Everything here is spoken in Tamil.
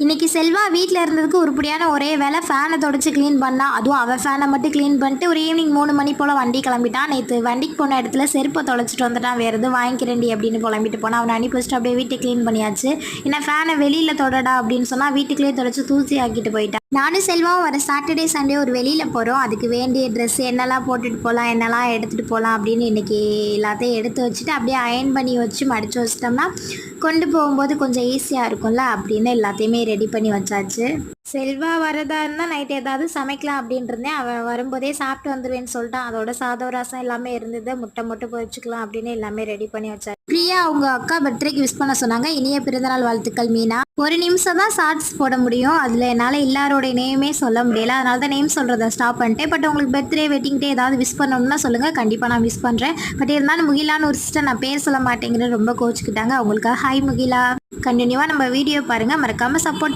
இன்னைக்கு செல்வா வீட்டில் இருந்ததுக்கு உருப்படியான ஒரே வேலை ஃபேனை தொடச்சி க்ளீன் பண்ணா. அதுவும் அவள் ஃபேனை மட்டும் க்ளீன் பண்ணிட்டு ஒரு ஈவினிங் 3 மணி போல் வண்டி கிளம்பிட்டான். நேற்று வண்டிக்கு போன இடத்துல செருப்பை தொலைச்சிட்டு வந்துட்டான். வேறு எதுவும் வாங்கிக்கிறேன்டி அப்படின்னு புலம்பிட்டு போனான். அவனை அனுப்பி வச்சுட்டு அப்படியே வீட்டை க்ளீன் பண்ணியாச்சு. ஏன்னா ஃபேனை வெளியில் தொடடா அப்படின்னு சொன்னால் வீட்டுக்குள்ளேயே தொடச்சி தூசி ஆக்கிட்டு போயிட்டான். நானும் செல்வாவும் வர சாட்டர்டே சண்டே ஒரு வெளியில் போகிறோம். அதுக்கு வேண்டிய ட்ரெஸ் என்னெல்லாம் போட்டுட்டு போகலாம், என்னெல்லாம் எடுத்துகிட்டு போகலாம் அப்படின்னு இன்றைக்கி எல்லாத்தையும் எடுத்து வச்சுட்டு அப்படியே அயர்ன் பண்ணி வச்சு மடித்து வச்சிட்டோம்னா கொண்டு போகும்போது கொஞ்சம் ஈஸியாக இருக்கும்ல அப்படின்னு எல்லாத்தையுமே ரெடி பண்ணி வச்சாச்சு. செல்வா வரதா இருந்தால் நைட்டு ஏதாவது சமைக்கலாம் அப்படின்ட்டு இருந்தேன். அவன் வரும்போதே சாப்பிட்டு வந்துடுவேன்னு சொல்லிட்டான். அதோட சாதம் ரசம் எல்லாமே இருந்தது. முட்டை மட்டும் பொரிச்சுக்கலாம் அப்படின்னு எல்லாமே ரெடி பண்ணி வச்சாச்சு. பிரியா அவங்க அக்கா பர்த்டேக்கு விஷ் பண்ண சொன்னாங்க. இனிய பிறந்தநாள் வாழ்த்துக்கள் மீனா. ஒரு நிமிஷம் தான் ஷார்ட்ஸ் போட முடியும். அதில் என்னால் எல்லாரோட நேமே சொல்ல முடியல. அதனால தான் நேம் சொல்கிறத ஸ்டாப் பண்ணிட்டேன். பட் உங்களுக்கு பர்த்டே வெட்டிங் டே ஏதாவது விஷ் பண்ணணும்னா சொல்லுங்கள், கண்டிப்பாக நான் விஷ் பண்ணுறேன். பட் இருந்தாலும் முகிலான்னு ஒரு சிஸ்டர் நான் பேர் சொல்ல மாட்டேங்கிறேன் ரொம்ப கோச்சுக்கிட்டாங்க. அவங்களுக்காக ஹாய் முகிலா. கண்டினியூவாக நம்ம வீடியோ பாருங்கள், மறக்காமல் சப்போர்ட்